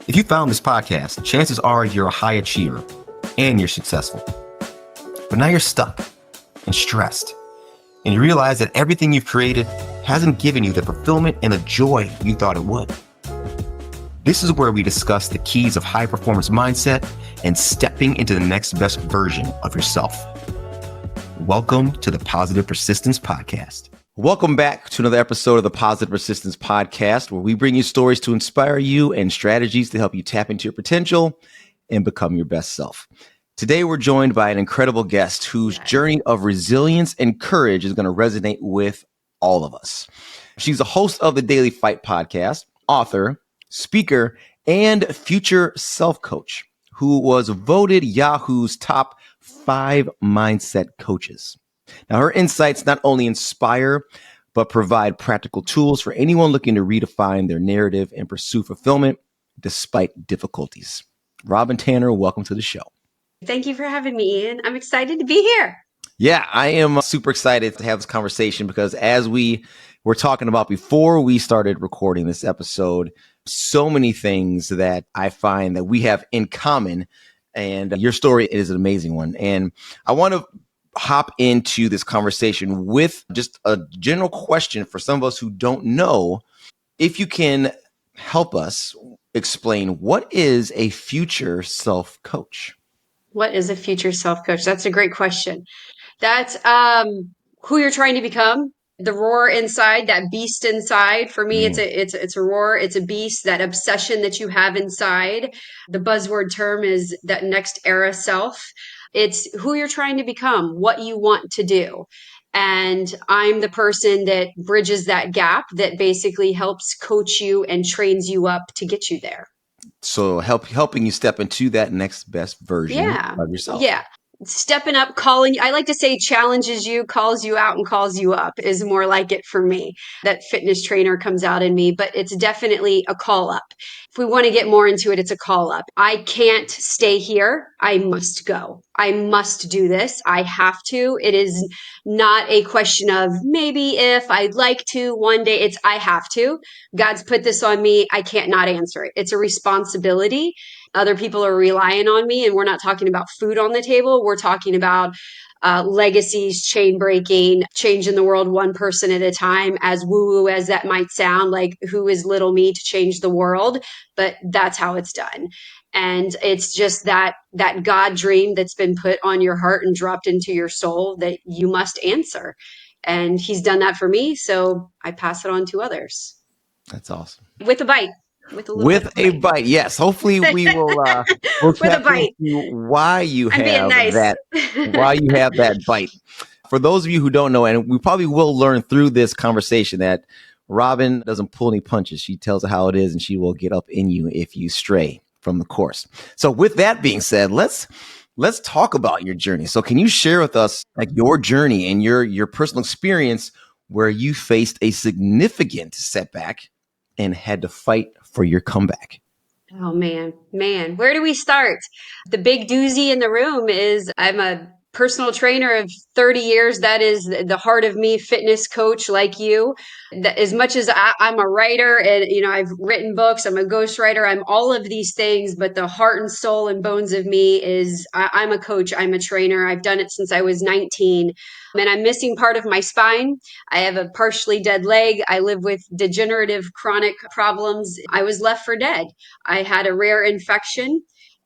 If you found this podcast, chances are you're a high achiever and you're successful. But now you're stuck and stressed, and you realize that everything you've created hasn't given you the fulfillment and the joy you thought it would. This is where we discuss the keys of high performance mindset and stepping into the next best version of yourself. Welcome to the Positive Persistence Podcast. Welcome back to another episode of the Positive Persistence Podcast, where we bring you stories to inspire you and strategies to help you tap into your potential and become your best self. Today, we're joined by an incredible guest whose journey of resilience and courage is going to resonate with all of us. She's a host of the Daily Fight podcast, author, speaker, and future self-coach, who was voted Yahoo's top 5 mindset coaches. Now, her insights not only inspire, but provide practical tools for anyone looking to redefine their narrative and pursue fulfillment despite difficulties. Robyn Tanner, welcome to the show. Thank you for having me, Ian. I'm excited to be here. Yeah, I am super excited to have this conversation because as we were talking about before we started recording this episode, so many things that I find that we have in common, and your story is an amazing one. And I want to hop into this conversation with just a general question for some of us who don't know. If you can help us explain, what is a future self-coach? What is a future self-coach? That's a great question. That's who you're trying to become. The roar inside, that beast inside. For me, it's a roar. It's a beast. That obsession that you have inside. The buzzword term is that next era self. It's who you're trying to become, what you want to do. And I'm the person that bridges that gap, that basically helps coach you and trains you up to get you there. So helping you step into that next best version of yourself. Yeah. Stepping up, calling, I like to say challenges you, calls you out and calls you up is more like it for me. That fitness trainer comes out in me, but it's definitely a call up. If we want to get more into it, it's a call up. I can't stay here. I must go. I must do this. I have to. It is not a question of maybe if I'd like to one day. It's I have to. God's put this on me. I can't not answer it. It's a responsibility. Other people are relying on me, and we're not talking about food on the table. We're talking about legacies, chain breaking, changing the world one person at a time, as woo-woo as that might sound. Like, who is little me to change the world? But that's how it's done. And it's just that God dream that's been put on your heart and dropped into your soul that you must answer. And he's done that for me, so I pass it on to others. That's awesome. With a bite. With a bite, yes. Hopefully, we will. We'll with a bite. Why you have nice. that? Why you have that bite? For those of you who don't know, and we probably will learn through this conversation, that Robyn doesn't pull any punches. She tells it how it is, and she will get up in you if you stray from the course. So, with that being said, let's talk about your journey. So, can you share with us like your journey and your personal experience where you faced a significant setback and had to fight for your comeback? Oh, man, where do we start? The big doozy in the room is I'm a personal trainer of 30 years. That is the heart of me, fitness coach like you. As much as I'm a writer and, I've written books, I'm a ghostwriter, I'm all of these things, but the heart and soul and bones of me is I'm a coach, I'm a trainer. I've done it since I was 19. And I'm missing part of my spine. I have a partially dead leg. I live with degenerative chronic problems. I was left for dead. I had a rare infection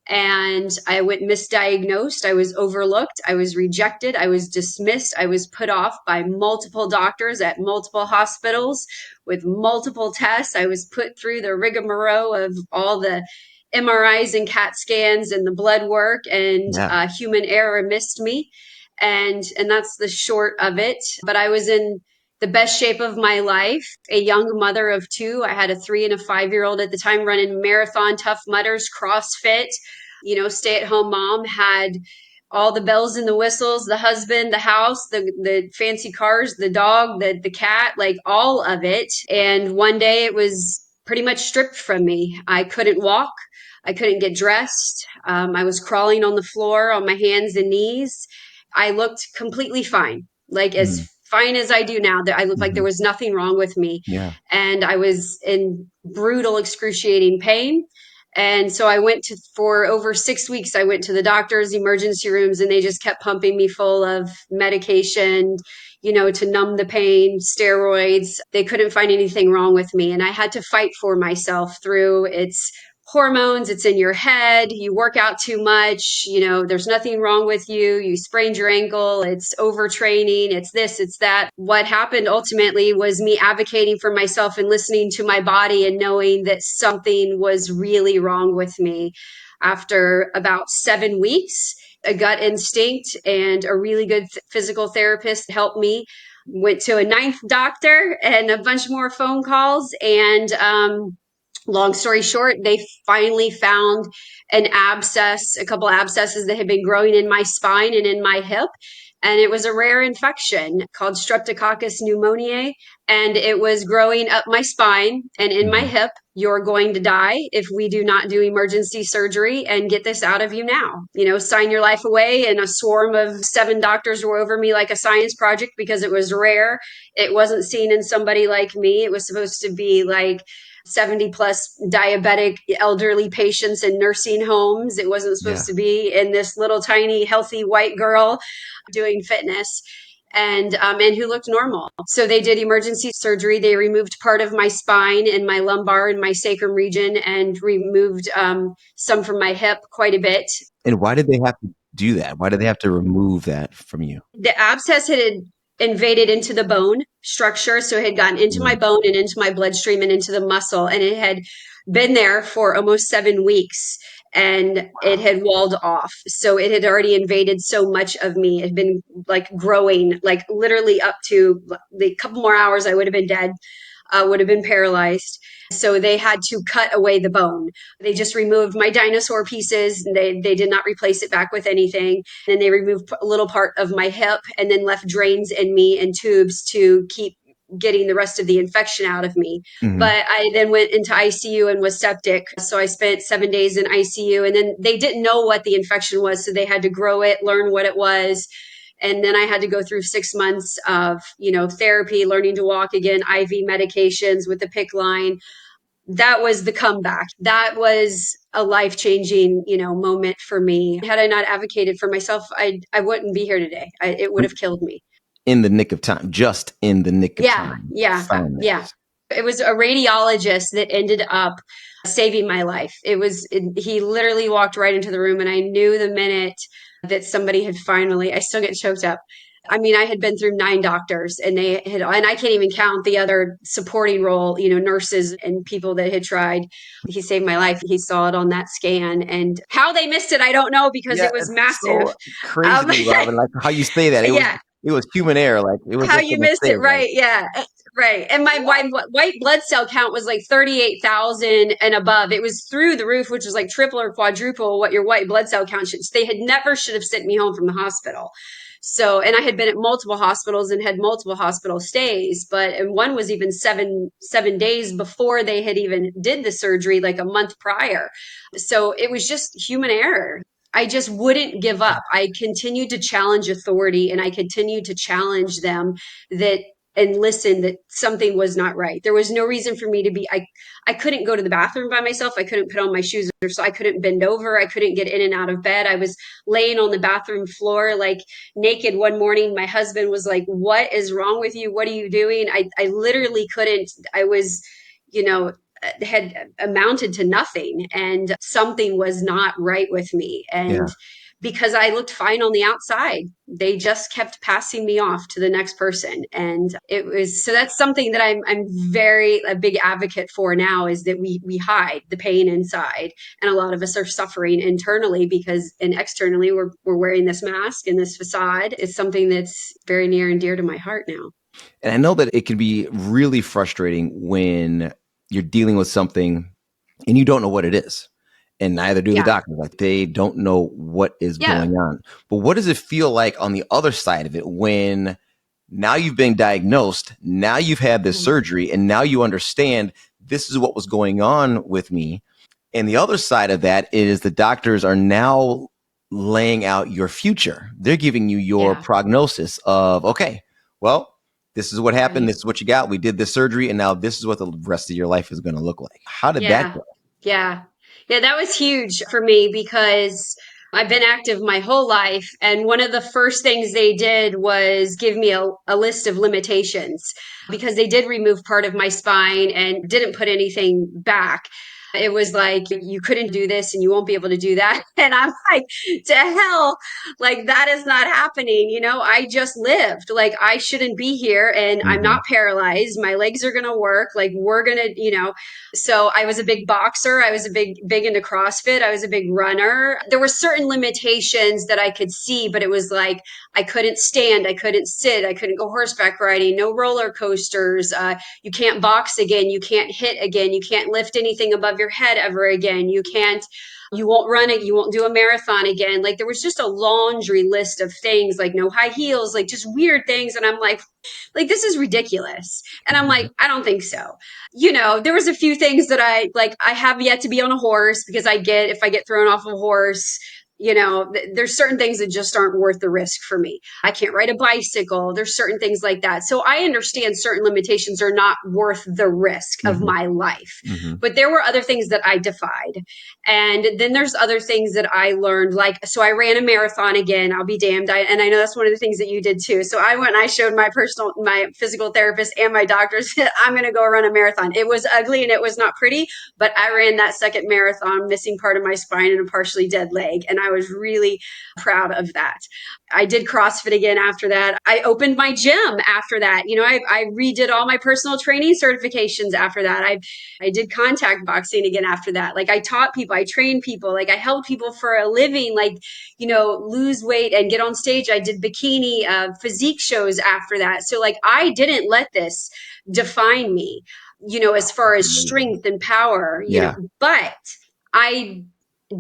and I went misdiagnosed. I was overlooked. I was rejected. I was dismissed. I was put off by multiple doctors at multiple hospitals with multiple tests. I was put through the rigmarole of all the MRIs and CAT scans and the blood work, and human error missed me. And that's the short of it. But I was in the best shape of my life, a young mother of 2. I had a 3 and a 5-year-old at the time, running marathon, Tough Mudders, CrossFit, stay-at-home mom, had all the bells and the whistles, the husband, the house, the fancy cars, the dog, the cat, like all of it. And one day it was pretty much stripped from me. I couldn't walk. I couldn't get dressed. I was crawling on the floor on my hands and knees. I looked completely fine, like as fine as I do now. That I looked like there was nothing wrong with me. Yeah. And I was in brutal, excruciating pain. And so I went to, for over 6 weeks, I went to the doctors, emergency rooms, and they just kept pumping me full of medication, to numb the pain, steroids. They couldn't find anything wrong with me. And I had to fight for myself through its hormones. It's in your head. You work out too much. There's nothing wrong with you. You sprained your ankle. It's overtraining. It's this, it's that. What happened ultimately was me advocating for myself and listening to my body and knowing that something was really wrong with me. After about 7 weeks, a gut instinct and a really good physical therapist helped me. Went to a ninth doctor and a bunch more phone calls. And long story short, they finally found a couple abscesses that had been growing in my spine and in my hip. And it was a rare infection called Streptococcus pneumoniae. And it was growing up my spine and in my hip. You're going to die if we do not do emergency surgery and get this out of you now. Sign your life away. And a swarm of 7 doctors were over me like a science project because it was rare. It wasn't seen in somebody like me. It was supposed to be like 70 plus diabetic elderly patients in nursing homes. It wasn't supposed to be in this little tiny healthy white girl doing fitness and who looked normal. So they did emergency surgery. They removed part of my spine and my lumbar and my sacrum region and removed some from my hip, quite a bit. And why did they have to do that? Why did they have to remove that from you? The abscess had invaded into the bone structure. So it had gotten into my bone and into my bloodstream and into the muscle. And it had been there for almost 7 weeks and it had walled off. So it had already invaded so much of me. It had been like growing, like literally up to the couple more hours, I would have been dead, would have been paralyzed. So they had to cut away the bone. They just removed my dinosaur pieces. And they did not replace it back with anything. And they removed a little part of my hip and then left drains in me and tubes to keep getting the rest of the infection out of me. But I then went into ICU and was septic. So I spent 7 days in ICU and then they didn't know what the infection was. So they had to grow it, learn what it was. And then I had to go through 6 months of, therapy, learning to walk again, IV medications with the PICC line. That was the comeback. That was a life-changing, moment for me. Had I not advocated for myself, I wouldn't be here today. It would have killed me. In the nick of time, just in the nick of time. Yeah. It was a radiologist that ended up saving my life. He literally walked right into the room and I knew the minute that somebody had finally, I still get choked up. I mean, I had been through 9 doctors and and I can't even count the other supporting role, nurses and people that had tried. He saved my life. He saw it on that scan and how they missed it, I don't know because it was it's massive. so crazy, Robyn. Like how you say that. It was human error. Like it was How just you a missed it, mistake. right? Yeah. Right. And my white blood cell count was like 38,000 and above. It was through the roof, which was like triple or quadruple what your white blood cell count should. They had never should have sent me home from the hospital. So, and I had been at multiple hospitals and had multiple hospital stays, and one was even seven days before they had even did the surgery, like a month prior. So it was just human error. I just wouldn't give up. I continued to challenge authority and I continued to challenge them that and listen that something was not right. There was no reason for me to be, I couldn't go to the bathroom by myself. I couldn't put on my shoes or so I couldn't bend over. I couldn't get in and out of bed. I was laying on the bathroom floor, like naked one morning. My husband was like, "What is wrong with you? What are you doing?" I literally couldn't, I was, had amounted to nothing and something was not right with me. And because I looked fine on the outside, they just kept passing me off to the next person. And it was, so that's something that I'm very a big advocate for now is that we hide the pain inside. And a lot of us are suffering internally because, and externally we're wearing this mask and this facade. It's something that's very near and dear to my heart now. And I know that it can be really frustrating when you're dealing with something and you don't know what it is. And neither do the doctors. Like they don't know what is going on. But what does it feel like on the other side of it when now you've been diagnosed, now you've had this surgery, and now you understand this is what was going on with me. And the other side of that is the doctors are now laying out your future. They're giving you your prognosis of, okay, well, this is what happened. Right. This is what you got. We did this surgery. And now this is what the rest of your life is going to look like. How did that go? Yeah. Yeah, that was huge for me because I've been active my whole life. And one of the first things they did was give me a list of limitations because they did remove part of my spine and didn't put anything back. It was like, you couldn't do this and you won't be able to do that. And I'm like, to hell, like that is not happening. I just lived. Like, I shouldn't be here and I'm Hmm. not paralyzed. My legs are going to work. Like, we're going to, so I was a big boxer. I was a big into CrossFit. I was a big runner. There were certain limitations that I could see, but it was like I couldn't stand, I couldn't sit, I couldn't go horseback riding, no roller coasters. You can't box again. You can't hit again. You can't lift anything above your head ever again. You won't run it. You won't do a marathon again. Like, there was just a laundry list of things, like no high heels, like just weird things. And I'm like, this is ridiculous. And I'm like, I don't think so. There was a few things that I have yet to be on a horse because if I get thrown off a horse, there's certain things that just aren't worth the risk for me. I can't ride a bicycle. There's certain things like that. So I understand certain limitations are not worth the risk of Hmm. my life. Hmm. But there were other things that I defied. And then there's other things that I learned, like, so I ran a marathon again. I'll be damned. And I know that's one of the things that you did too. So I went and I showed my physical therapist and my doctors, I'm going to go run a marathon. It was ugly and it was not pretty, but I ran that second marathon, missing part of my spine and a partially dead leg. And I was really proud of that. I did CrossFit again after that. I opened my gym after that. I redid all my personal training certifications after that. I did contact boxing again after that. Like, I taught people, I trained people, like I helped people for a living, like, lose weight and get on stage. I did bikini physique shows after that. So like, I didn't let this define me, as far as Amazing. strength and power, Yeah. but I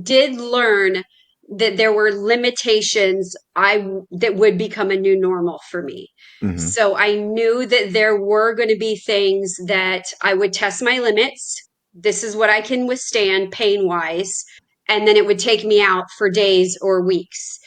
did learn that there were limitations that would become a new normal for me. Hmm. So I knew that there were going to be things that I would test my limits. This is what I can withstand pain wise. And then it would take me out for days or weeks.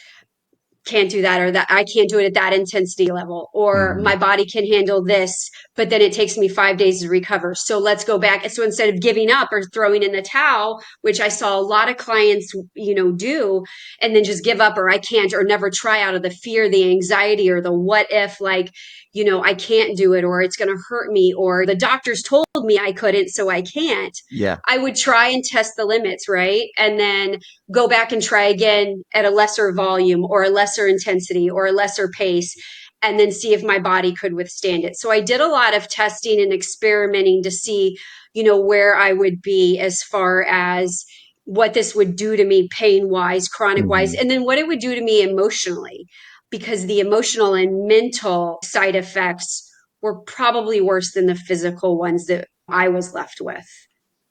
Can't do that, or that I can't do it at that intensity level, or Hmm. my body can handle this, but then it takes me 5 days to recover. So let's go back. So instead of giving up or throwing in the towel, which I saw a lot of clients, do, and then just give up, or I can't, or never try out of the fear, the anxiety, or the what if, like, I can't do it, or it's going to hurt me, or the doctors told me I couldn't, so I can't. Yeah. I would try and test the limits, right? And then go back and try again at a lesser volume or a lesser intensity or a lesser pace, and then see if my body could withstand it. So I did a lot of testing and experimenting to see, where I would be as far as what this would do to me pain wise, chronic wise, Hmm. and then what it would do to me emotionally, because the emotional and mental side effects were probably worse than the physical ones that I was left with.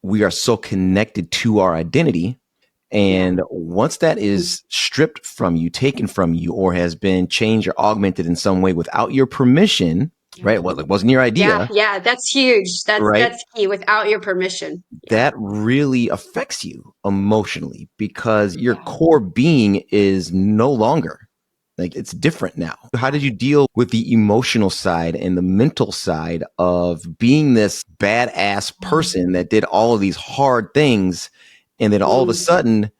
We are so connected to our identity. Yeah. And once that is stripped from you, taken from you, or has been changed or augmented in some way without your permission, right? Well, it wasn't your Yeah, idea, yeah, that's huge. That's right? that's key, without your permission. Yeah. That really affects you emotionally because your Yeah. core being is no longer like it's different now. How did you deal with the emotional side and the mental side of being this badass person that did all of these hard things and then all of a Mm, sudden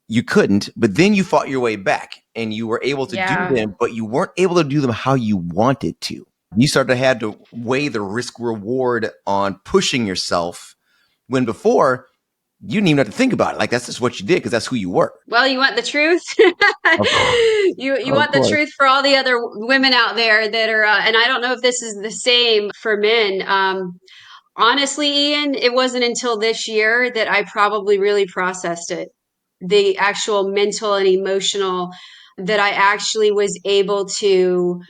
you couldn't, but then you fought your way back and you were able to do yeah. them, but you weren't able to do them how you wanted to. You started to have to weigh the risk reward on pushing yourself when before you didn't even have to think about it. Like that's just what you did because that's who you were. Well, you want the truth? Of course. You Of want the course. truth for all the other women out there that are, and I don't know if this is the same for men. Honestly, Ian, it wasn't until this year that I probably really processed it. The actual mental and emotional, that I actually was able to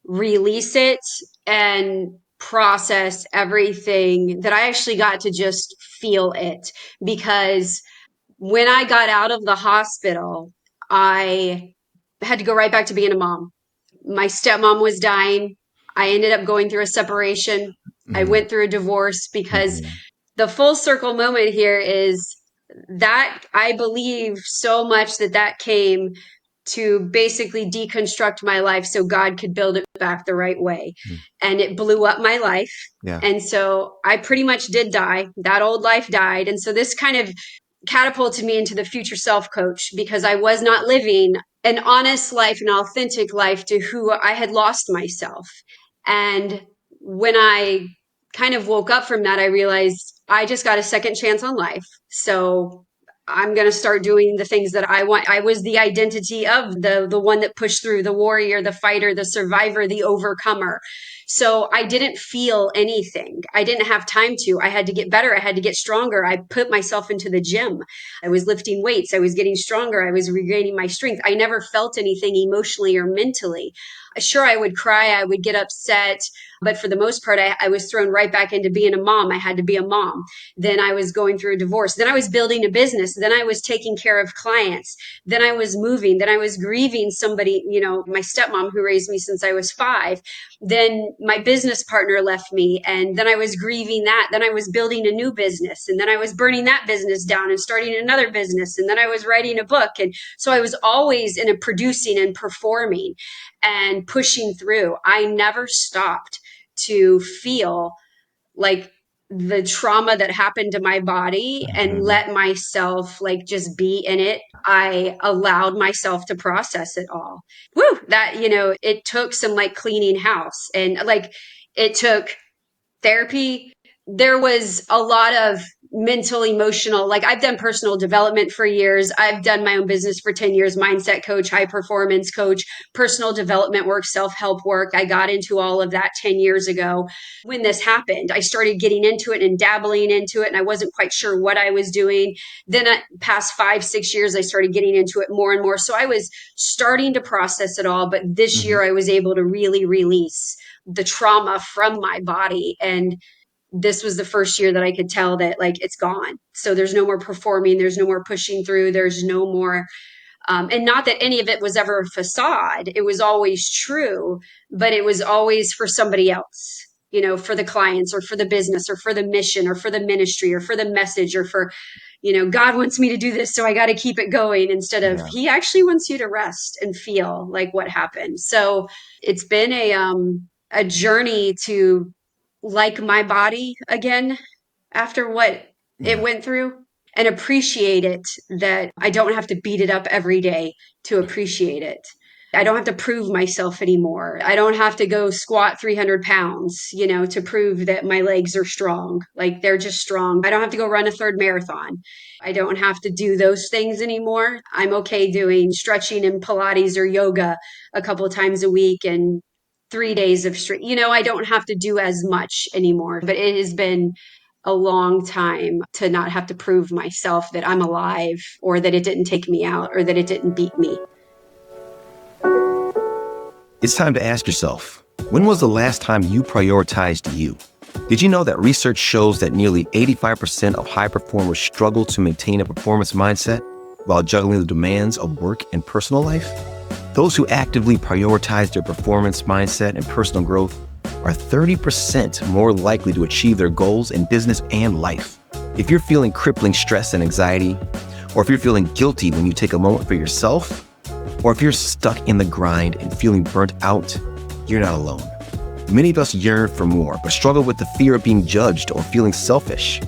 release it and process everything, that I actually got to just feel it. Because when I got out of the hospital, I had to go right back to being a mom. My stepmom was dying. I ended up going through a separation. I Hmm. went through a divorce, because Hmm. the full circle moment here is that I believe so much that that came to basically deconstruct my life so God could build it back the right way. And it blew up my life. Yeah. And so I pretty much did die. That old life died. And so this kind of catapulted me into the future self coach because I was not living an honest life, an authentic life to who I had lost myself. And when I kind of woke up from that, I realized I just got a second chance on life. So I'm going to start doing the things that I want. I was the identity of the one that pushed through, the warrior, the fighter, the survivor, the overcomer. So I didn't feel anything. I didn't have time to. I had to get better. I had to get stronger. I put myself into the gym. I was lifting weights. I was getting stronger. I was regaining my strength. I never felt anything emotionally or mentally. Sure, I would cry. I would get upset. But for the most part, I was thrown right back into being a mom. I had to be a mom. Then I was going through a divorce. Then I was building a business. Then I was taking care of clients. Then I was moving. Then I was grieving somebody, my stepmom who raised me since I was 5. Then my business partner left me. And then I was grieving that. Then I was building a new business. And then I was burning that business down and starting another business. And then I was writing a book. And so I was always in a producing and performing and pushing through. I never stopped to feel like the trauma that happened to my body and let myself like just be in it. I allowed myself to process it all. Woo! That, it took some like cleaning house and like it took therapy. There was a lot of mental, emotional, like I've done personal development for years. I've done my own business for 10 years, mindset coach, high performance coach, personal development work, self-help work. I got into all of that 10 years ago. When this happened, I started getting into it and dabbling into it, and I wasn't quite sure what I was doing. Then past 5, 6 years, I started getting into it more and more. So I was starting to process it all. But this year I was able to really release the trauma from my body. And this was the first year that I could tell that like it's gone. So there's no more performing. There's no more pushing through. There's no more. And not that any of it was ever a facade. It was always true, but it was always for somebody else, for the clients or for the business or for the mission or for the ministry or for the message or for, God wants me to do this. So I got to keep it going instead of he actually wants you to rest and feel like what happened. So it's been a journey to like my body again after what it went through and appreciate it, that I don't have to beat it up every day to appreciate it. I don't have to prove myself anymore. I don't have to go squat 300 pounds, to prove that my legs are strong. Like they're just strong. I don't have to go run a third marathon. I don't have to do those things anymore. I'm okay doing stretching and Pilates or yoga a couple of times a week and 3 days of straight. I don't have to do as much anymore, but it has been a long time to not have to prove myself that I'm alive or that it didn't take me out or that it didn't beat me. It's time to ask yourself, when was the last time you prioritized you? Did you know that research shows that nearly 85% of high performers struggle to maintain a performance mindset while juggling the demands of work and personal life? Those who actively prioritize their performance mindset and personal growth are 30% more likely to achieve their goals in business and life. If you're feeling crippling stress and anxiety, or if you're feeling guilty when you take a moment for yourself, or if you're stuck in the grind and feeling burnt out, you're not alone. Many of us yearn for more, but struggle with the fear of being judged or feeling selfish.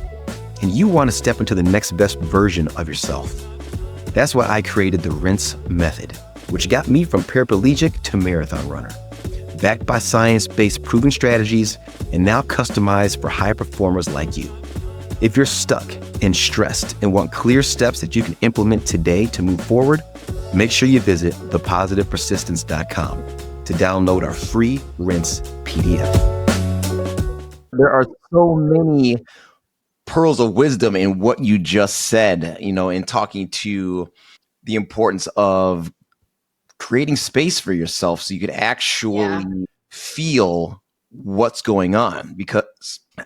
And you want to step into the next best version of yourself. That's why I created the Rinse Method, which got me from paraplegic to marathon runner. Backed by science-based proven strategies and now customized for high performers like you. If you're stuck and stressed and want clear steps that you can implement today to move forward, make sure you visit thepositivepersistence.com to download our free Rinse PDF. There are so many pearls of wisdom in what you just said, in talking to the importance of creating space for yourself so you could actually feel what's going on. Because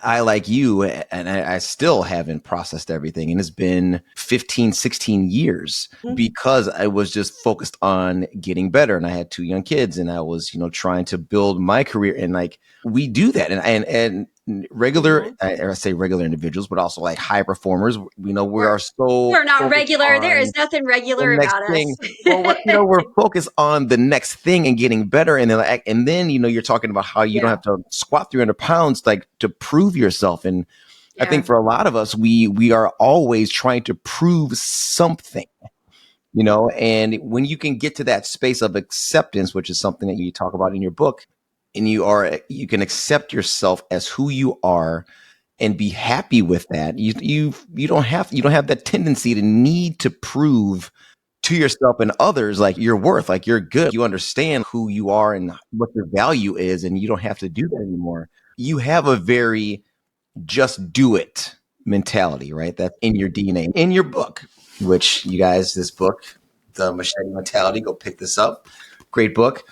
I, like you, and I still haven't processed everything. And it's been 15, 16 years because I was just focused on getting better. And I had 2 young kids and I was, trying to build my career. And like, we do that. And regular, I say regular individuals, but also like high performers, we're not regular. There is nothing regular about us. Well, we're focused on the next thing and getting better. And then, you're talking about how you don't have to squat 300 pounds, like to prove yourself. And I Yeah. think for a lot of us, we are always trying to prove something, and when you can get to that space of acceptance, which is something that you talk about in your book, and you can accept yourself as who you are and be happy with that. You don't have that tendency to need to prove to yourself and others like you're worth, like you're good. You understand who you are and what your value is, and you don't have to do that anymore. You have a very just do it mentality, right? That's in your DNA. In your book, which you guys, this book, The Machete Mentality, go pick this up. Great book.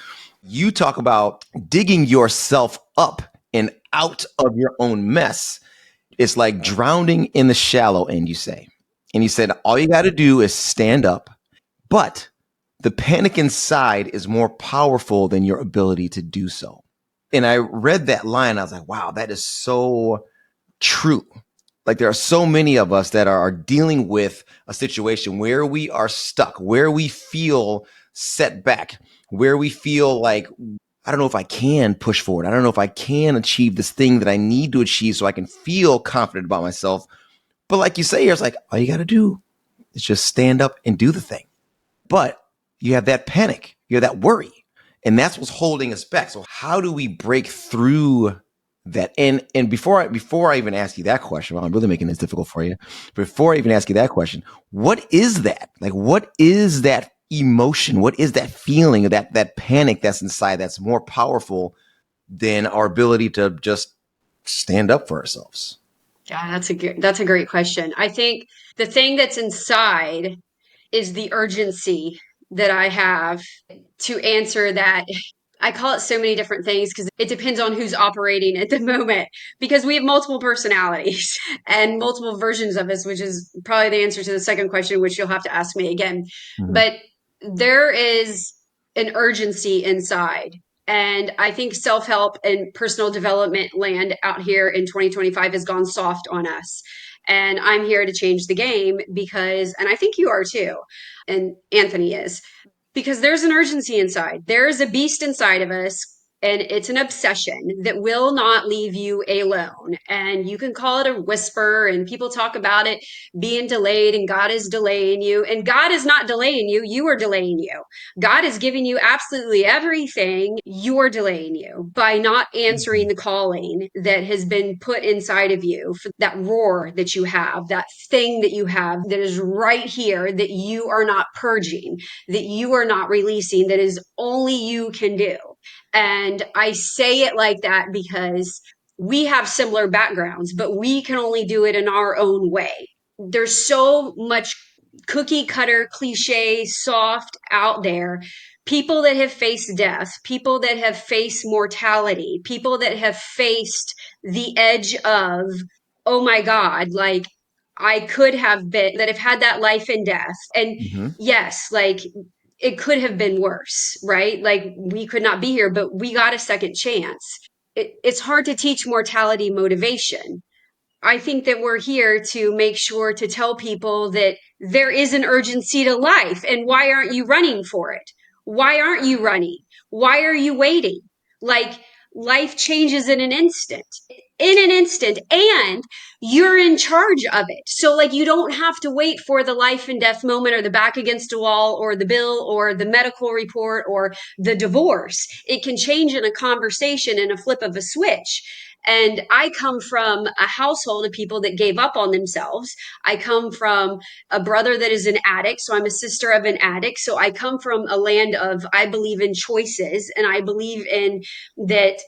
You talk about digging yourself up and out of your own mess. It's like drowning in the shallow end, you say. And you said, all you got to do is stand up, but the panic inside is more powerful than your ability to do so. And I read that line. I was like, wow, that is so true. Like there are so many of us that are dealing with a situation where we are stuck, where we feel set back, where we feel like, I don't know if I can push forward. I don't know if I can achieve this thing that I need to achieve so I can feel confident about myself. But like you say, it's like, all you got to do is just stand up and do the thing. But you have that panic, you have that worry, and that's what's holding us back. So how do we break through that? And before I even ask you that question, well, I'm really making this difficult for you. Before I even ask you that question, what is that? Like, what is that emotion? What is that feeling of that panic that's inside that's more powerful than our ability to just stand up for ourselves? Yeah, that's a great question. I think the thing that's inside is the urgency that I have to answer that. I call it so many different things because it depends on who's operating at the moment because we have multiple personalities and multiple versions of us, which is probably the answer to the second question, which you'll have to ask me again. Mm-hmm. But there is an urgency inside. And I think self help and personal development land out here in 2025 has gone soft on us. And I'm here to change the game because, and I think you are too, and Anthony is, because there's an urgency inside. There is a beast inside of us, and it's an obsession that will not leave you alone. And you can call it a whisper, and people talk about it being delayed, and God is delaying you. And God is not delaying you, you are delaying you. God is giving you absolutely everything. You are delaying you by not answering the calling that has been put inside of you for that roar that you have, that thing that you have that is right here that you are not purging, that you are not releasing, that is only you can do. And I say it like that because we have similar backgrounds, but we can only do it in our own way. There's so much cookie cutter cliche soft out there. People that have faced death, people that have faced mortality, people that have faced the edge of, oh my God, like I could have been, that have had that life and death. And Mm-hmm. yes, like it could have been worse, right? Like we could not be here, but we got a second chance. It's hard to teach mortality motivation. I think that we're here to make sure to tell people that there is an urgency to life. And why aren't you running for it? Why aren't you running? Why are you waiting? Like life changes in an instant, and you're in charge of it. So like you don't have to wait for the life and death moment or the back against a wall or the bill or the medical report or the divorce. It can change in a conversation in a flip of a switch. And I come from a household of people that gave up on themselves. I come from a brother that is an addict. So I'm a sister of an addict. So I come from a land of, I believe in choices, and I believe in that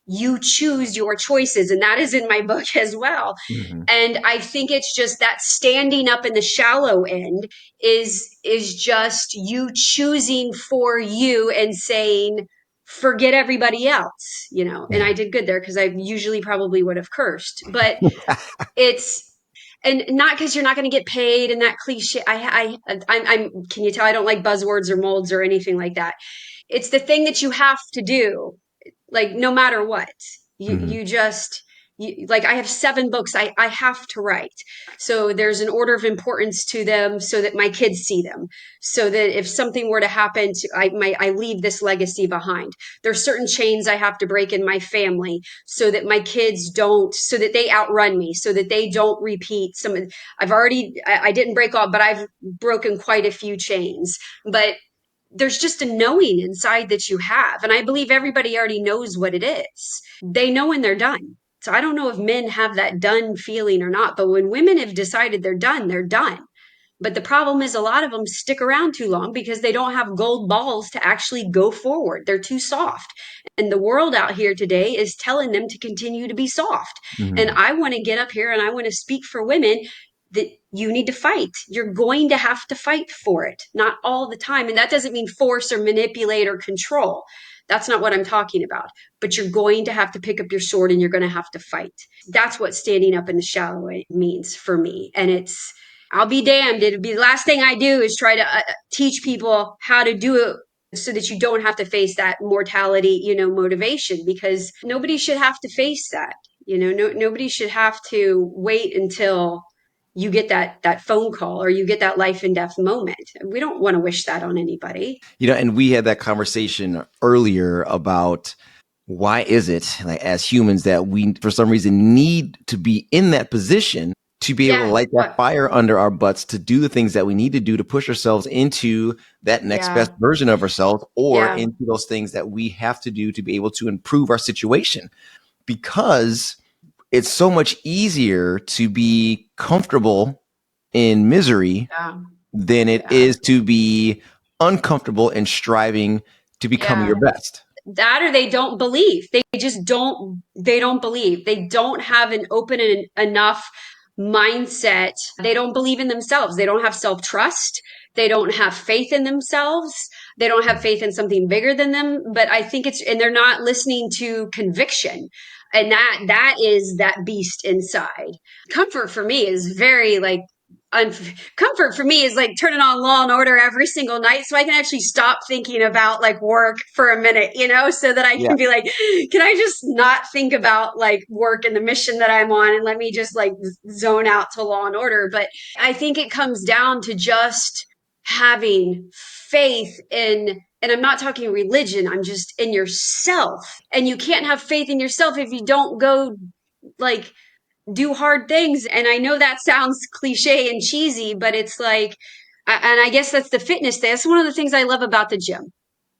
you choose your choices. And that is in my book as well. Mm-hmm. And I think it's just that standing up in the shallow end is just you choosing for you and saying, forget everybody else, and I did good there because I usually probably would have cursed, but it's, and not because you're not going to get paid and that cliche. I'm, can you tell I don't like buzzwords or molds or anything like that. It's the thing that you have to do, like no matter what, Mm-hmm. you just, Like I have 7 books I have to write. So there's an order of importance to them so that my kids see them. So that if something were to happen, I leave this legacy behind. There's certain chains I have to break in my family so that my kids don't, so that they outrun me, so that they don't repeat some of, I didn't break all, but I've broken quite a few chains. But there's just a knowing inside that you have. And I believe everybody already knows what it is. They know when they're done. So I don't know if men have that done feeling or not, but when women have decided they're done, they're done. But the problem is a lot of them stick around too long because they don't have gold balls to actually go forward. They're too soft. And the world out here today is telling them to continue to be soft. And Mhm. I want to get up here and I want to speak for women that you need to fight. You're going to have to fight for it, not all the time. And that doesn't mean force or manipulate or control. That's not what I'm talking about. But you're going to have to pick up your sword and you're going to have to fight. That's what standing up in the shallow means for me. And I'll be damned. It'll be the last thing I do is try to teach people how to do it so that you don't have to face that mortality, motivation, because nobody should have to face that. Nobody should have to wait until you get that phone call or you get that life and death moment. We don't want to wish that on anybody. And we had that conversation earlier about why is it, like, as humans, that we, for some reason, need to be in that position to be able to Yeah. light that fire under our butts, to do the things that we need to do to push ourselves into that next best version of ourselves, or into those things that we have to do to be able to improve our situation. Because it's so much easier to be comfortable in misery than it is to be uncomfortable and striving to become your best. That, or they don't believe. They don't believe. They don't have an open enough mindset. They don't believe in themselves. They don't have self-trust. They don't have faith in themselves. They don't have faith in something bigger than them. But I think and they're not listening to conviction. And that is that beast inside. Comfort for me is very like comfort for me is like turning on Law and Order every single night so I can actually stop thinking about like work for a minute, so that I can be like, can I just not think about like work and the mission that I'm on and let me just like zone out to Law and Order. But I think it comes down to just having faith in, and I'm not talking religion, I'm just in yourself. And you can't have faith in yourself if you don't go like do hard things. And I know that sounds cliche and cheesy, but it's like, and I guess that's the fitness thing. That's one of the things I love about the gym,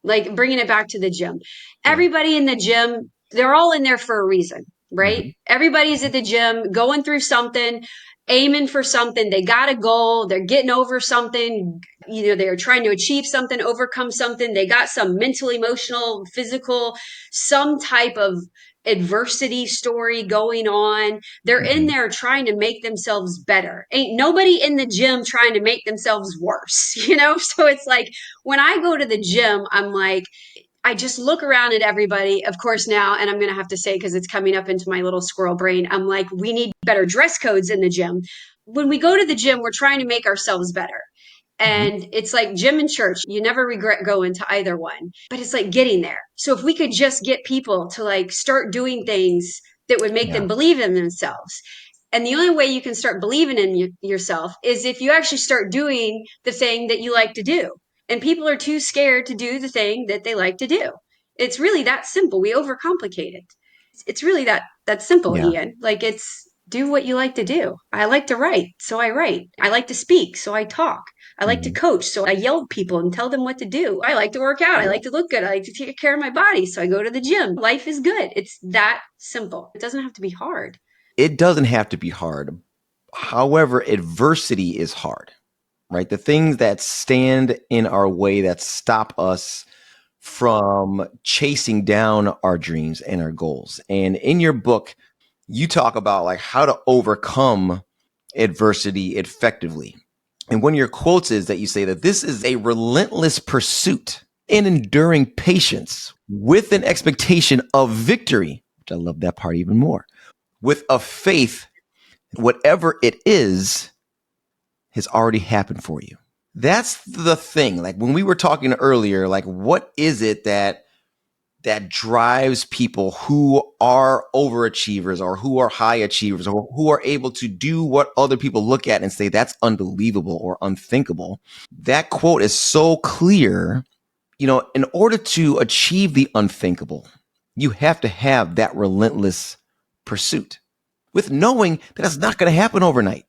like bringing it back to the gym. Everybody in the gym, they're all in there for a reason, right? Mhm. Everybody's at the gym going through something, aiming for something. They got a goal. They're getting over something. They're trying to achieve something, overcome something. They got some mental, emotional, physical, some type of adversity story going on. They're in Mhm. there trying to make themselves better. Ain't nobody in the gym trying to make themselves worse, So it's like when I go to the gym, I'm like, I just look around at everybody, of course, now, and I'm going to have to say, because it's coming up into my little squirrel brain, I'm like, we need better dress codes in the gym. When we go to the gym, we're trying to make ourselves better. Mhm. And it's like gym and church. You never regret going to either one, but it's like getting there. So if we could just get people to like start doing things that would make Yeah. them believe in themselves. And the only way you can start believing in yourself is if you actually start doing the thing that you like to do. And people are too scared to do the thing that they like to do. It's really that simple. We overcomplicate it. It's really that simple, Yeah. Ian. Like it's do what you like to do. I like to write, so I write. I like to speak, so I talk. I like to Mhm. coach, so I yell at people and tell them what to do. I like to work out. I Yeah. like to look good. I like to take care of my body, so I go to the gym. Life is good. It's that simple. It doesn't have to be hard. It doesn't have to be hard. However, adversity is hard, right? The things that stand in our way, that stop us from chasing down our dreams and our goals. And in your book, you talk about like how to overcome adversity effectively. And one of your quotes is that you say that this is a relentless pursuit and enduring patience with an expectation of victory, which I love that part even more, with a faith, whatever it is, has already happened for you. That's the thing. Like when we were talking earlier, like what is it that that drives people who are overachievers or who are high achievers or who are able to do what other people look at and say that's unbelievable or unthinkable. That quote is so clear. In order to achieve the unthinkable, you have to have that relentless pursuit with knowing that it's not going to happen overnight.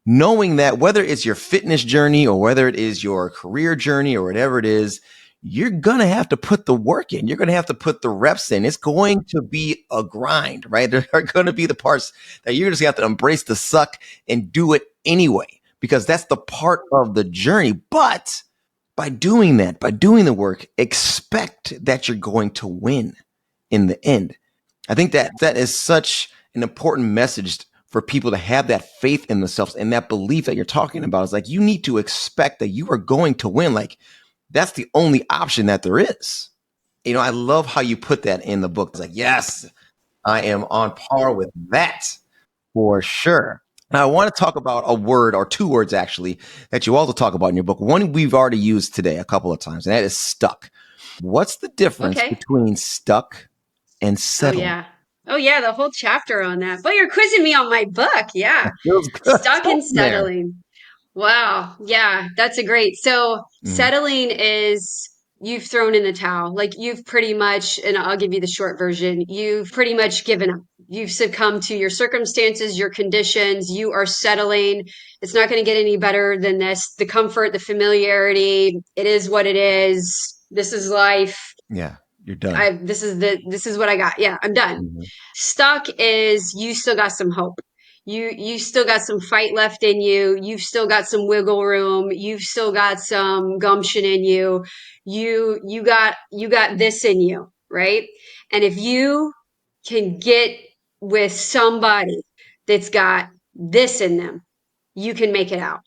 Knowing that whether it's your fitness journey or whether it is your career journey or whatever it is, you're going to have to put the work in. You're going to have to put the reps in. It's going to be a grind, right? There are going to be the parts that you're just going to have to embrace the suck and do it anyway, because that's the part of the journey. But by doing that, by doing the work, expect that you're going to win in the end. I think that is such an important message for people to have that faith in themselves and that belief that you're talking about. It's like, you need to expect that you are going to win. Like, that's the only option that there is. I love how you put that in the book. It's like, yes, I am on par with that for sure. Now, I want to talk about a word or two words actually that you also talk about in your book. One we've already used today a couple of times, and that is stuck. What's the difference Okay. between stuck and Oh settling? yeah. Oh yeah, the whole chapter on that. But you're quizzing me on my book. Yeah. Feels good. Stuck and Something there. settling. Wow. Yeah, that's a great. So Mhm. settling is you've thrown in the towel. Like you've pretty much, and I'll give you the short version, you've pretty much given up. You've succumbed to your circumstances, your conditions. You are settling. It's not going to get any better than this. The comfort, the familiarity, it is what it is. This is life. Yeah, you're done. This is what I got. Yeah, I'm done. Mhm. Stuck is you still got some hope. You still got some fight left in you. You've still got some wiggle room. You've still got some gumption in you. You got this in you, right? And if you can get with somebody that's got this in them, you can make it out.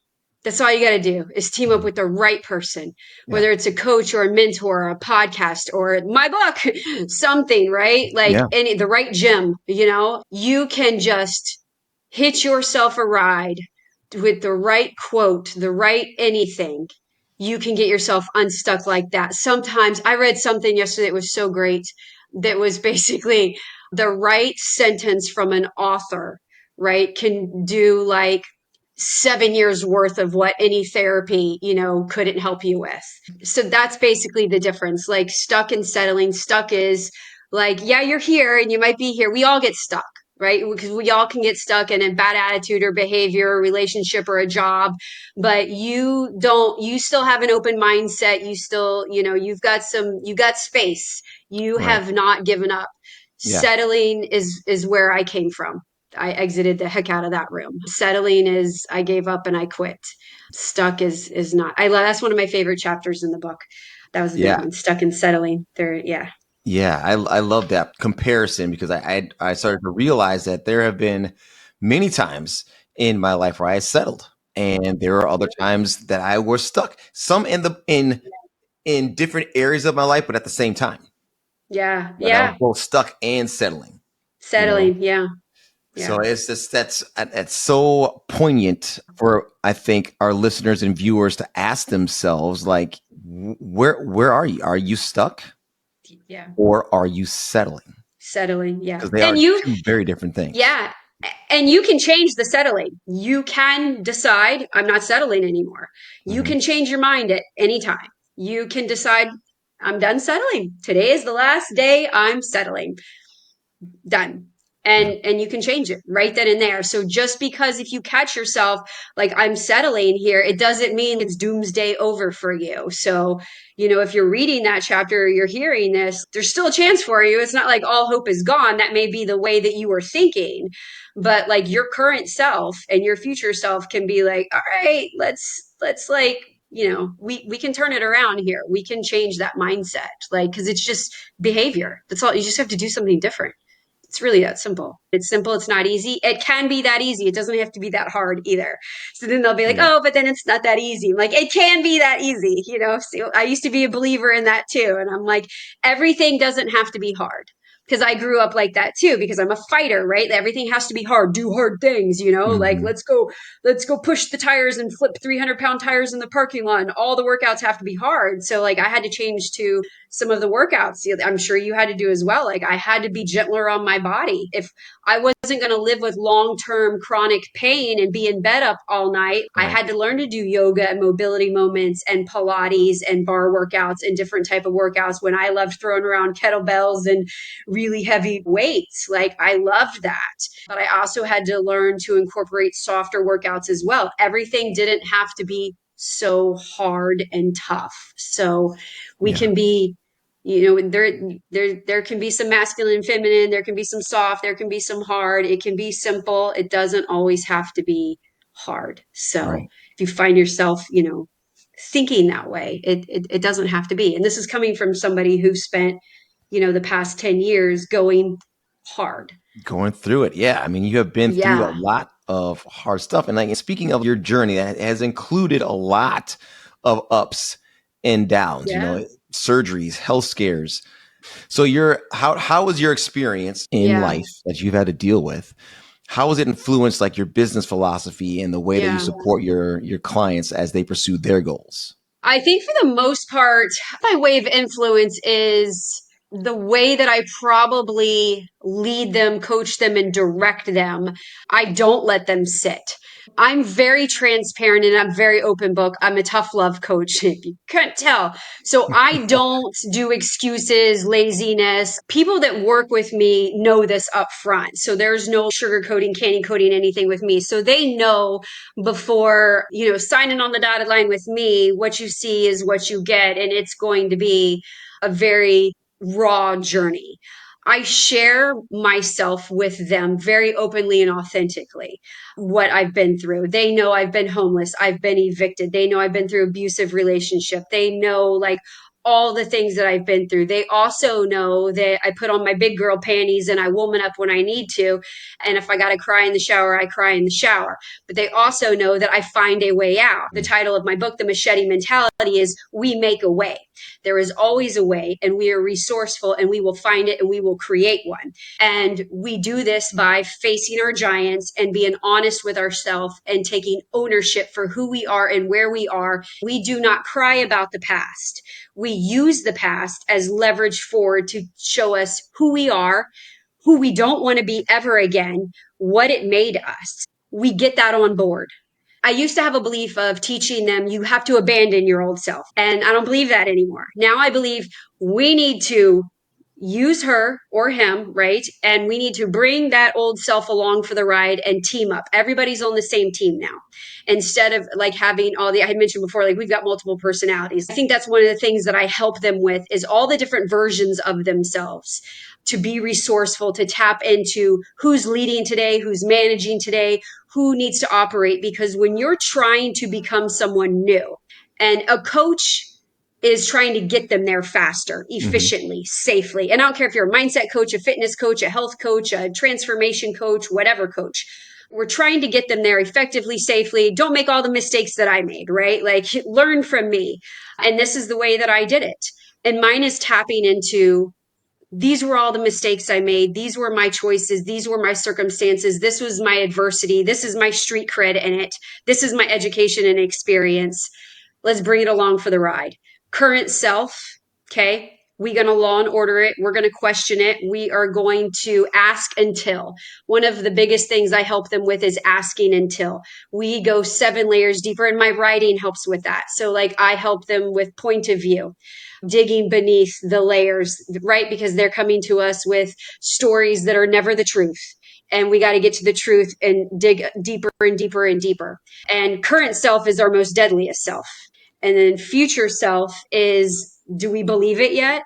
That's all you got to do is team up Mhm. with the right person, Yeah. whether it's a coach or a mentor or a podcast or my book, something, right? Like Yeah. the right gym, you can just hitch yourself a ride with the right quote, the right anything. You can get yourself unstuck like that. Sometimes I read something yesterday that was so great that was basically the right sentence from an author, right? Can do like 7 years worth of what any therapy, couldn't help you with. So that's basically the difference. Like stuck and settling. Stuck is like, yeah, you're here and you might be here. We all get stuck, right? Because we all can get stuck in a bad attitude or behavior or relationship or a job, but you still have an open mindset. You still, you got space. You Right. have not given up. Yeah. Settling is where I came from. I exited the heck out of that room. Settling is I gave up and I quit. Stuck is not. I love that's one of my favorite chapters in the book. That was a big Yeah. one. Stuck and settling. There, yeah. Yeah. I love that comparison because I started to realize that there have been many times in my life where I settled, and there are other times that I was stuck. Some in different areas of my life, but at the same time. Yeah. But I was Yeah. both stuck and settling. You know, Settling. Yeah. so Yeah. it's just that's so poignant for, I think, our listeners and viewers to ask themselves, like, where are you? Are you stuck Yeah. or are you settling? Settling. Yeah. Because they are And you, two very different things. yeah. And you can change the settling. You can decide, I'm not settling anymore. You Mhm. can change your mind at any time. You can decide, I'm done settling. Today is the last day I'm settling. Done. Yeah. And you can change it right then and there. So just because if you catch yourself like I'm settling here, it doesn't mean it's doomsday over for you. So, if you're reading that chapter or you're hearing this, there's still a chance for you. It's not like all hope is gone. That may be the way that you were thinking, but like your current self and your future self can be like, all right, let's like, we can turn it around here. We can change that mindset. Like, cause it's just behavior. That's all. You just have to do something different. It's really that simple. It's simple. It's not easy. It can be that easy. It doesn't have to be that hard either. So then they'll be like, Yeah. oh, but then it's not that easy. I'm like, it can be that easy. So I used to be a believer in that too. And I'm like, everything doesn't have to be hard. because I grew up like that too, because I'm a fighter, right? Everything has to be hard, do hard things, like Hmm. let's go push the tires and flip 300-pound tires in the parking lot. And all the workouts have to be hard. So like I had to change to some of the workouts. I'm sure you had to do as well. Like I had to be gentler on my body. If I wasn't going to live with long-term chronic pain and be in bed up all night, I Right. had to learn to do yoga and mobility moments and Pilates and bar workouts and different type of workouts when I loved throwing around kettlebells and really heavy weights. Like I loved that. But I also had to learn to incorporate softer workouts as well. Everything didn't have to be so hard and tough. So we Yeah. can be, there can be some masculine and feminine, there can be some soft, there can be some hard, it can be simple. It doesn't always have to be hard. So Right. if you find yourself, thinking that way, it doesn't have to be. And this is coming from somebody who spent, the past 10 years going hard. Going through it. Yeah. I mean, you have been through a Yeah. lot of hard stuff. And like speaking of your journey, that has included a lot of ups and downs, Yeah. surgeries, health scares. So how was your experience in Yeah. life that you've had to deal with? How has it influenced like your business philosophy and the way that you Yeah. support your clients as they pursue their goals? I think for the most part, my way of influence is the way that I probably lead them, coach them, and direct them. I don't let them sit. I'm very transparent and I'm very open book. I'm a tough love coach, if you couldn't tell. So I don't do excuses, laziness. People that work with me know this up front. So there's no sugarcoating, candy coating anything with me. So they know before, signing on the dotted line with me, what you see is what you get. And it's going to be a very raw journey. I share myself with them very openly and authentically, what I've been through. They know I've been homeless. I've been evicted. They know I've been through abusive relationship. They know like all the things that I've been through. They also know that I put on my big girl panties and I woman up when I need to. And if I got to cry in the shower, I cry in the shower. But they also know that I find a way out. The title of my book, The Machete Mentality, is We Make a Way. There is always a way, and we are resourceful, and we will find it, and we will create one. And we do this by facing our giants and being honest with ourselves and taking ownership for who we are and where we are. We do not cry about the past. We use the past as leverage forward to show us who we are, who we don't want to be ever again, what it made us. We get that on board. I used to have a belief of teaching them you have to abandon your old self. And I don't believe that anymore. Now I believe we need to use her or him, right? And we need to bring that old self along for the ride and team up. Everybody's on the same team now. Instead of like having I had mentioned before, like we've got multiple personalities. I think that's one of the things that I help them with is all the different versions of themselves, to be resourceful, to tap into who's leading today, who's managing today, who needs to operate. Because when you're trying to become someone new, and a coach is trying to get them there faster, Hmm. efficiently, safely. And I don't care if you're a mindset coach, a fitness coach, a health coach, a transformation coach, whatever coach. We're trying to get them there effectively, safely. Don't make all the mistakes that I made, right? Like learn from me. And this is the way that I did it. And mine is tapping into these were all the mistakes I made. These were my choices. These were my circumstances. This was my adversity. This is my street cred in it. This is my education and experience. Let's bring it along for the ride. Current self, okay? We're going to law and order it. We're going to question it. We are going to ask until. One of the biggest things I help them with is asking until. We go 7 layers deeper, and my writing helps with that. So, like, I help them with point of view, digging beneath the layers, right? Because they're coming to us with stories that are never the truth. And we got to get to the truth and dig deeper and deeper and deeper. And current self is our most deadliest self. And then future self is, do we believe it yet?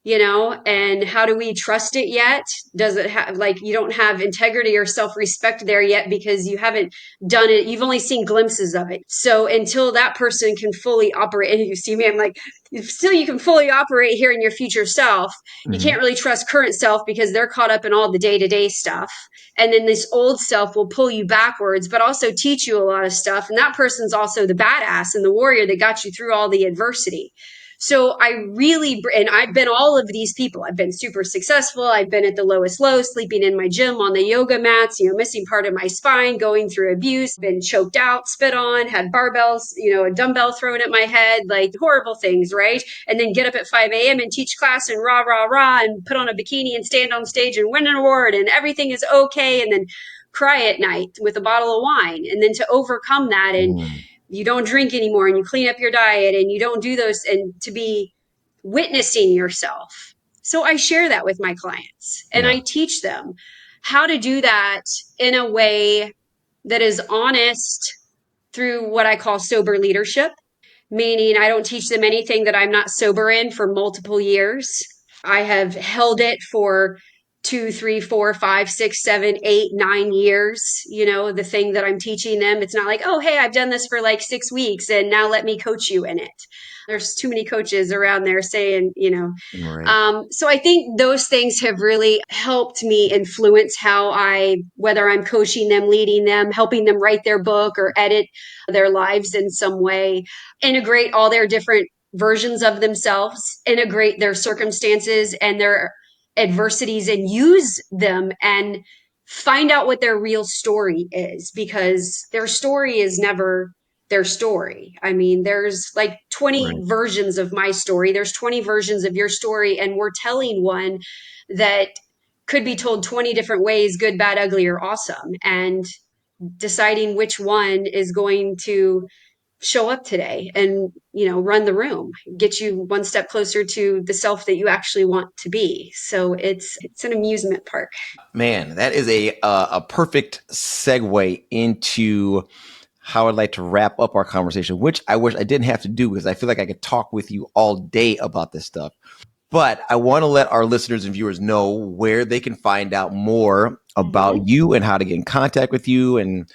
And how do we trust it yet? Does it have, like, you don't have integrity or self-respect there yet because you haven't done it. You've only seen glimpses of it. So until that person can fully operate, and you see me, I'm like, still you can fully operate here in your future self. You Hmm. can't really trust current self because they're caught up in all the day-to-day stuff. And then this old self will pull you backwards, but also teach you a lot of stuff. And that person's also the badass and the warrior that got you through all the adversity. So and I've been all of these people. I've been super successful. I've been at the lowest low, sleeping in my gym on the yoga mats, missing part of my spine, going through abuse, been choked out, spit on, had barbells, a dumbbell thrown at my head, like horrible things, right? And then get up at 5 a.m. and teach class and rah, rah, rah, and put on a bikini and stand on stage and win an award and everything is okay. And then cry at night with a bottle of wine. And then to overcome that, and you don't drink anymore, and you clean up your diet, and you don't do those, and to be witnessing yourself. So I share that with my clients, and I teach them how to do that in a way that is honest through what I call sober leadership, meaning I don't teach them anything that I'm not sober in for multiple years. I have held it for 2, 3, 4, 5, 6, 7, 8, 9 years. The thing that I'm teaching them, it's not like, oh, hey, I've done this for like 6 weeks and now let me coach you in it. There's too many coaches around there saying, Right. So I think those things have really helped me influence whether I'm coaching them, leading them, helping them write their book or edit their lives in some way, integrate all their different versions of themselves, integrate their circumstances and their adversities and use them and find out what their real story is, because their story is never their story. I mean, there's like 20 versions of my story. There's 20 versions of your story, and we're telling one that could be told 20 different ways, good, bad, ugly, or awesome, and deciding which one is going to show up today and run the room, get you one step closer to the self that you actually want to be. So it's an amusement park. Man, that is a perfect segue into how I'd like to wrap up our conversation, which I wish I didn't have to do because I feel like I could talk with you all day about this stuff. But I want to let our listeners and viewers know where they can find out more about you and how to get in contact with you, and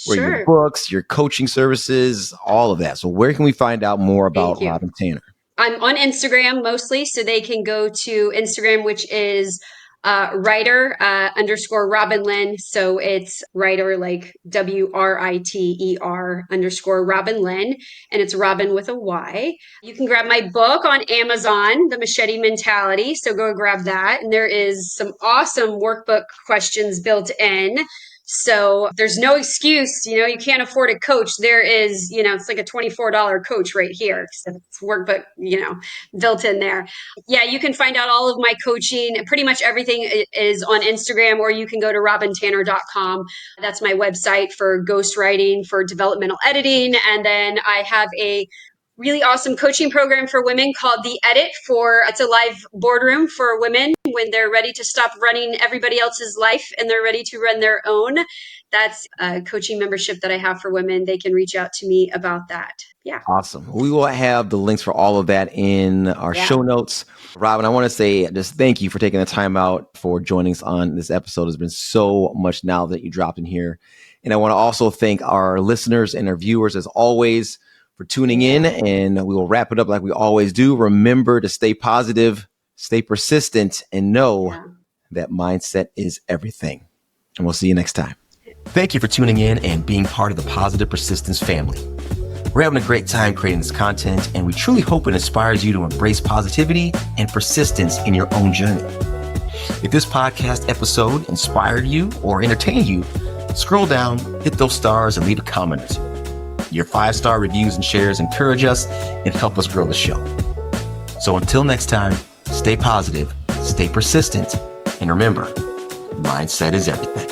where your books, your coaching services, all of that. So where can we find out more about Robyn Tanner? I'm on Instagram mostly, so they can go to Instagram, which is writer underscore Robyn Lynn. So it's writer like WRITER underscore Robyn Lynn, and it's Robyn with a Y. You can grab my book on Amazon, The Machete Mentality. So go grab that. And there is some awesome workbook questions built in. So there's no excuse, you can't afford a coach. There is, it's like a $24 coach right here. So it's workbook, built in there. Yeah, you can find out all of my coaching. Pretty much everything is on Instagram, or you can go to robyntanner.com. That's my website for ghostwriting, for developmental editing. And then I have a really awesome coaching program for women called The Edit. It's a live boardroom for women when they're ready to stop running everybody else's life and they're ready to run their own. That's a coaching membership that I have for women. They can reach out to me about that. Yeah. Awesome. We will have the links for all of that in our show notes. Robyn, I want to say just thank you for taking the time out for joining us on this episode. There's been so much knowledge that you dropped in here. And I want to also thank our listeners and our viewers, as always, for tuning in. And we will wrap it up like we always do. Remember to stay positive, stay persistent, and know that mindset is everything. And we'll see you next time. Thank you for tuning in and being part of the Positive Persistence family. We're having a great time creating this content, and we truly hope it inspires you to embrace positivity and persistence in your own journey. If this podcast episode inspired you or entertained you, scroll down, hit those stars, and leave a comment or two. Your 5-star reviews and shares encourage us and help us grow the show. So until next time, stay positive, stay persistent, and remember, mindset is everything.